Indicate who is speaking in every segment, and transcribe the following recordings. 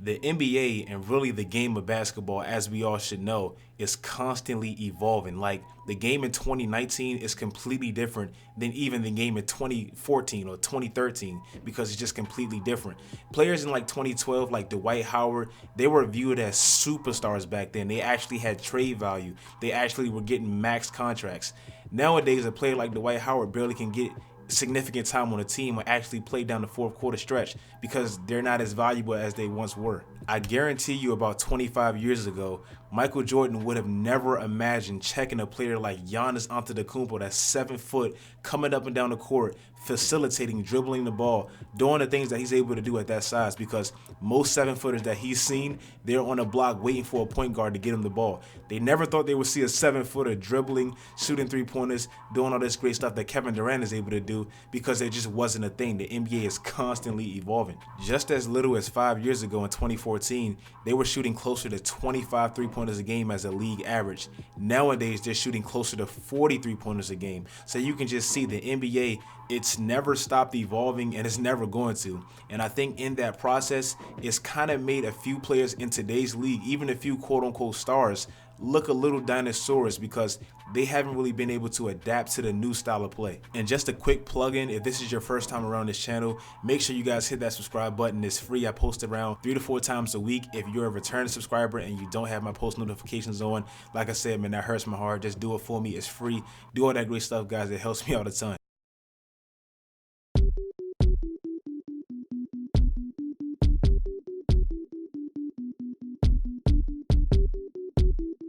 Speaker 1: The NBA and really the game of basketball, as we all should know, is constantly evolving. Like, the game in 2019 is completely different than even the game in 2014 or 2013 because it's just completely different. Players in like 2012, like Dwight Howard, they were viewed as superstars back then. They actually had trade value. They actually were getting max contracts. Nowadays, a player like Dwight Howard barely can get significant time on a team or actually play down the fourth quarter stretch because they're not as valuable as they once were. I guarantee you about 25 years ago, Michael Jordan would have never imagined checking a player like Giannis Antetokounmpo that's 7 foot, coming up and down the court, facilitating, dribbling the ball, doing the things that he's able to do at that size, because most 7-footers that he's seen, they're on a block waiting for a point guard to get him the ball. They never thought they would see a 7-footer dribbling, shooting 3-pointers, doing all this great stuff that Kevin Durant is able to do because it just wasn't a thing. The NBA is constantly evolving. Just as little as 5 years ago in 2014, they were shooting closer to 25 3-pointers a game as a league average. Nowadays, they're shooting closer to 40 3-pointers a game. So you can just see the NBA, it's never stopped evolving and it's never going to. And I think in that process, it's kind of made a few players in today's league, even a few quote-unquote stars, look a little dinosaurs because they haven't really been able to adapt to the new style of play. And just a quick plug-in, if this is your first time around this channel, make sure you guys hit that subscribe button. It's free. I post around 3 to 4 times a week. If you're a returning subscriber and you don't have my post notifications on, like I said, man, that hurts my heart. Just do it for me. It's free. Do all that great stuff, guys. It helps me out a ton.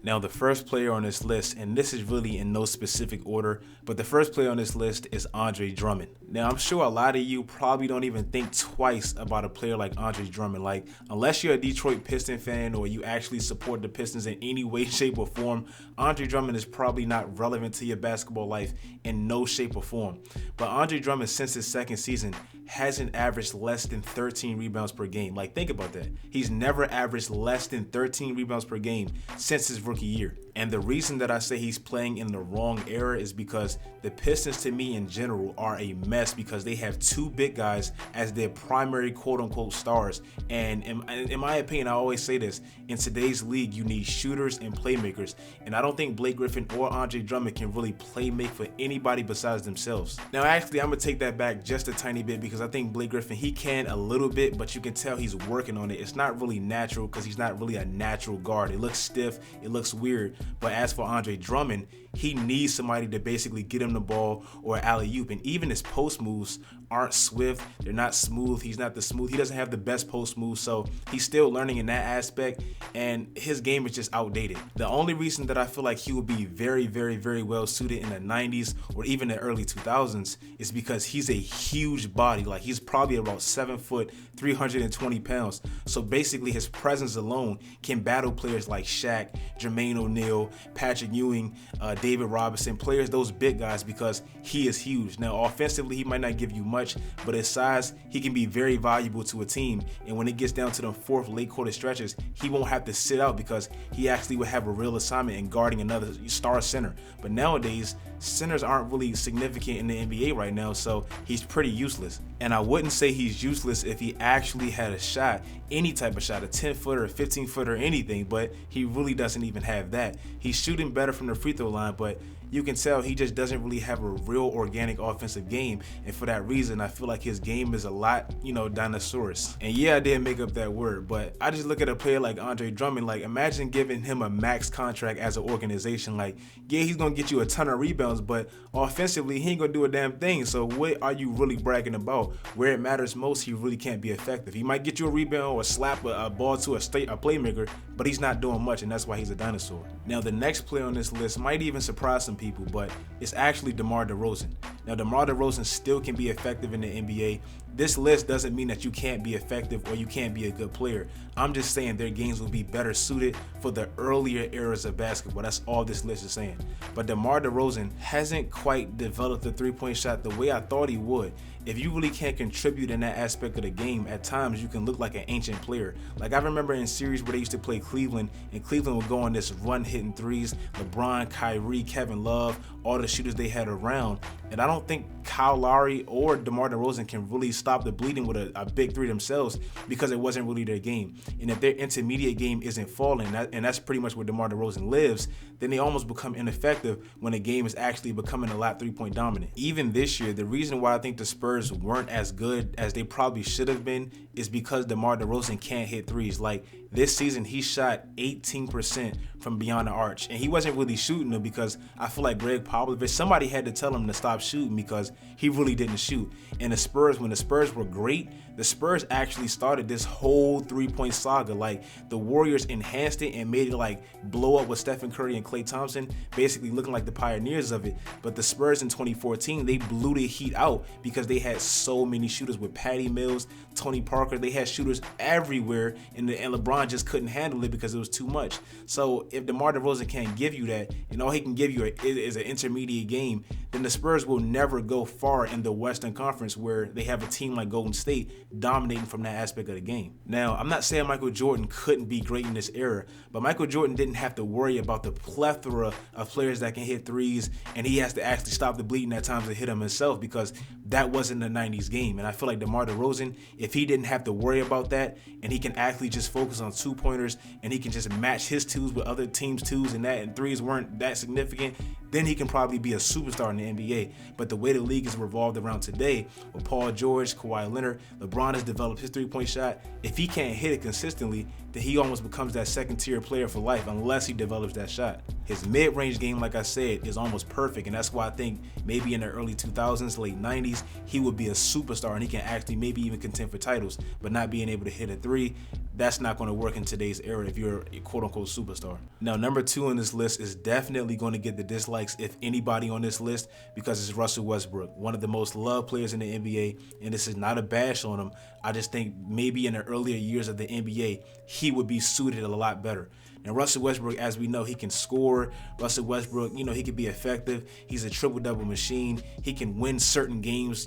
Speaker 1: Now, the first player on this list, and this is really in no specific order, but the first player on this list is Andre Drummond. Now, I'm sure a lot of you probably don't even think twice about a player like Andre Drummond. Like, unless you're a Detroit Piston fan or you actually support the Pistons in any way, shape, or form, Andre Drummond is probably not relevant to your basketball life in no shape or form. But Andre Drummond, since his second season, hasn't averaged less than 13 rebounds per game. Like, think about that. He's never averaged less than 13 rebounds per game since his rookie year. And the reason that I say he's playing in the wrong era is because the Pistons, to me in general, are a mess because they have 2 big guys as their primary quote-unquote stars. And in my opinion, I always say this, in today's league, you need shooters and playmakers. And I don't think Blake Griffin or Andre Drummond can really play make for anybody besides themselves. Now, actually, I'm going to take that back just a tiny bit because I think Blake Griffin, he can a little bit, but you can tell he's working on it. It's not really natural because he's not really a natural guard. It looks stiff. It looks weird. But as for Andre Drummond, he needs somebody to basically get him the ball or alley-oop. And even his post moves aren't swift. They're not smooth. He doesn't have the best post moves. So he's still learning in that aspect. And his game is just outdated. The only reason that I feel like he would be very, very, very well suited in the 90s or even the early 2000s is because he's a huge body. Like, he's probably about 7 foot, 320 pounds. So basically his presence alone can battle players like Shaq, Jermaine O'Neal, Patrick Ewing, David Robinson, players, those big guys, because he is huge. Now, offensively, he might not give you much, but his size, he can be very valuable to a team. And when it gets down to the fourth late quarter stretches, he won't have to sit out because he actually would have a real assignment in guarding another star center. But nowadays, centers aren't really significant in the NBA right now, so he's pretty useless. And I wouldn't say he's useless if he actually had a shot, any type of shot, a 10-footer, a 15-footer, anything, but he really doesn't even have that. He's shooting better from the free throw line, but you can tell he just doesn't really have a real organic offensive game. And for that reason, I feel like his game is a lot, dinosaurus. And yeah, I did make up that word, but I just look at a player like Andre Drummond, like, imagine giving him a max contract as an organization. Like, yeah, he's going to get you a ton of rebounds, but offensively, he ain't going to do a damn thing. So what are you really bragging about? Where it matters most, he really can't be effective. He might get you a rebound or slap a ball to a playmaker, but he's not doing much, and that's why he's a dinosaur. Now, the next player on this list might even surprise some people, but it's actually DeMar DeRozan. Now, DeMar DeRozan still can be effective in the NBA. This list doesn't mean that you can't be effective or you can't be a good player. I'm just saying their games will be better suited for the earlier eras of basketball. That's all this list is saying. But DeMar DeRozan hasn't quite developed the three-point shot the way I thought he would. if you really can't contribute in that aspect of the game, at times you can look like an ancient player. Like I remember in series where they used to play Cleveland, and Cleveland would go on this run hitting threes, LeBron, Kyrie, Kevin Love, all the shooters they had around, and I don't think Kyle Lowry or DeMar DeRozan can really stop the bleeding with a big three themselves, because it wasn't really their game. And if their intermediate game isn't falling, and that's pretty much where DeMar DeRozan lives, then they almost become ineffective when the game is actually becoming a lot three-point dominant. Even this year, the reason why I think the Spurs weren't as good as they probably should have been is because DeMar DeRozan can't hit threes. Like this season, he shot 18% from beyond the arch, and he wasn't really shooting them because I feel like Greg Popovich, somebody had to tell him to stop shooting because he really didn't shoot. And the Spurs, when the Spurs were great, the Spurs actually started this whole three-point saga. Like the Warriors enhanced it and made it like blow up with Stephen Curry and Klay Thompson, basically looking like the pioneers of it. But the Spurs in 2014, they blew the Heat out because they had so many shooters with Patty Mills, Tony Parker. They had shooters everywhere, and LeBron just couldn't handle it because it was too much. So if DeMar DeRozan can't give you that, and all he can give you is an intermediate game, then the Spurs will never go far in the Western Conference, where they have a team like Golden State dominating from that aspect of the game. Now, I'm not saying Michael Jordan couldn't be great in this era, but Michael Jordan didn't have to worry about the plethora of players that can hit threes, and he has to actually stop the bleeding at times to hit them himself, because that wasn't the 90s game. And I feel like DeMar DeRozan, if he didn't have to worry about that, and he can actually just focus on two-pointers, and he can just match his twos with other teams' twos, and threes weren't that significant, then he can probably be a superstar in the NBA. But the way the league is revolved around today, with Paul George, Kawhi Leonard, LeBron has developed his three-point shot. If he can't hit it consistently, then he almost becomes that second-tier player for life unless he develops that shot. His mid-range game, like I said, is almost perfect, and that's why I think maybe in the early 2000s, late 90s, he would be a superstar, and he can actually maybe even contend for titles. But not being able to hit a three, that's not going to work in today's era if you're a quote-unquote superstar. Now, number 2 on this list is definitely going to get the dislikes, if anybody on this list, because it's Russell Westbrook, one of the most loved players in the NBA, and this is not a bash on him. I just think maybe in the earlier years of the NBA, he would be suited a lot better. And Russell Westbrook, as we know, he can score. Russell Westbrook, he can be effective. He's a triple-double machine. He can win certain games,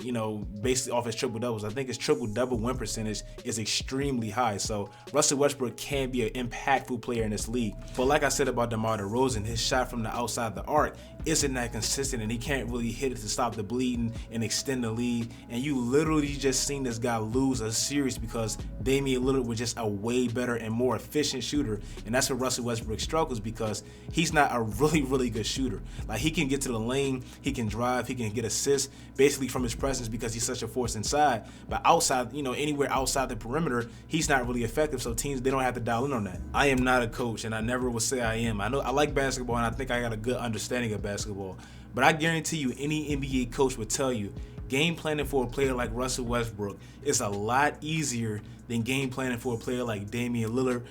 Speaker 1: basically off his triple-doubles. I think his triple-double win percentage is extremely high. So Russell Westbrook can be an impactful player in this league. But like I said about DeMar DeRozan, his shot from the outside the arc isn't that consistent, and he can't really hit it to stop the bleeding and extend the lead. And you literally just seen this guy lose a series because Damian Lillard was just a way better and more efficient shooter. And that's where Russell Westbrook struggles, because he's not a really, really good shooter. Like, he can get to the lane, he can drive, he can get assists basically from his presence because he's such a force inside. But outside, anywhere outside the perimeter, he's not really effective. So teams, they don't have to dial in on that. I am not a coach, and I never will say I am. I know I like basketball, and I think I got a good understanding of basketball. But I guarantee you, any NBA coach would tell you, game planning for a player like Russell Westbrook is a lot easier than game planning for a player like Damian Lillard,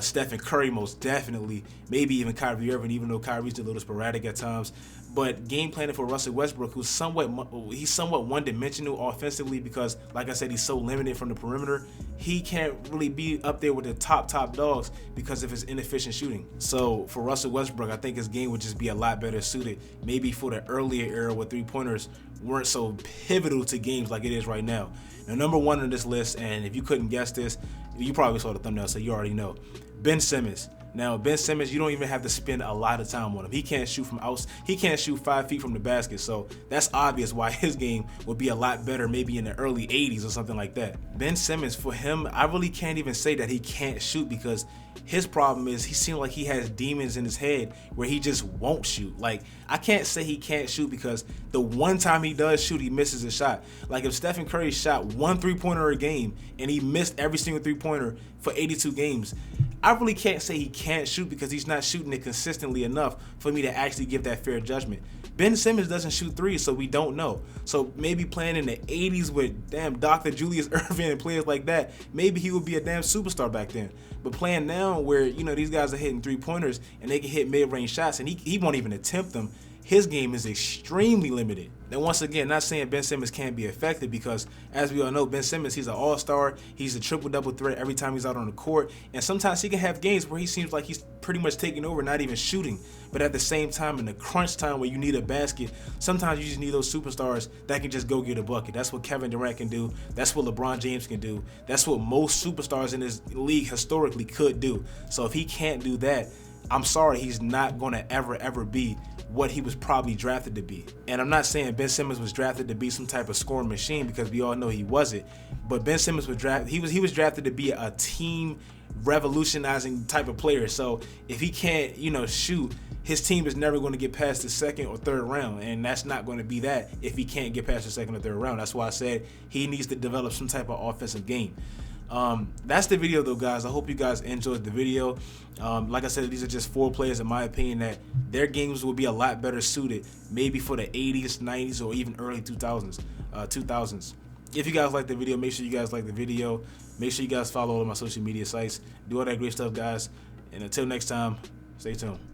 Speaker 1: Stephen Curry, most definitely, maybe even Kyrie Irving, even though Kyrie's a little sporadic at times. But game planning for Russell Westbrook, who's somewhat one-dimensional offensively because, like I said, he's so limited from the perimeter, he can't really be up there with the top dogs because of his inefficient shooting. So for Russell Westbrook, I think his game would just be a lot better suited, maybe for the earlier era where three-pointers weren't so pivotal to games like it is right now. Now, number 1 on this list, and if you couldn't guess this, you probably saw the thumbnail, so you already know, Ben Simmons. Now, Ben Simmons, you don't even have to spend a lot of time on him. He can't shoot from he can't shoot 5 feet from the basket, so that's obvious why his game would be a lot better maybe in the early 80s or something like that. Ben Simmons, for him, I really can't even say that he can't shoot, because his problem is he seems like he has demons in his head where he just won't shoot. Like, I can't say he can't shoot, because the one time he does shoot, he misses a shot. Like, if Stephen Curry shot 1 3-pointer a game and he missed every single 3-pointer for 82 games, I really can't say he can't shoot, because he's not shooting it consistently enough for me to actually give that fair judgment. Ben Simmons doesn't shoot threes, so we don't know. So maybe playing in the 80s with Dr. Julius Erving and players like that, maybe he would be a damn superstar back then. But playing now where, these guys are hitting 3-pointers and they can hit mid-range shots and he won't even attempt them, his game is extremely limited. And once again, not saying Ben Simmons can't be effective, because as we all know, Ben Simmons, he's an all-star. He's a triple-double threat every time he's out on the court. And sometimes he can have games where he seems like he's pretty much taking over, not even shooting. But at the same time, in the crunch time where you need a basket, sometimes you just need those superstars that can just go get a bucket. That's what Kevin Durant can do. That's what LeBron James can do. That's what most superstars in this league historically could do. So if he can't do that, I'm sorry, he's not going to ever be what he was probably drafted to be. And I'm not saying Ben Simmons was drafted to be some type of scoring machine, because we all know he wasn't. But Ben Simmons was drafted. He was drafted to be a team revolutionizing type of player. So if he can't, shoot, his team is never going to get past the second or third round, and that's not going to be that if he can't get past the second or third round. That's why I said he needs to develop some type of offensive game. That's the video though, guys. I hope you guys enjoyed the video. Like I said, these are just 4 players in my opinion that their games will be a lot better suited maybe for the 80s, 90s, or even early 2000s. If you guys like the video, make sure you guys like the video. Make sure you guys follow all of my social media sites. Do all that great stuff, guys. And until next time, stay tuned.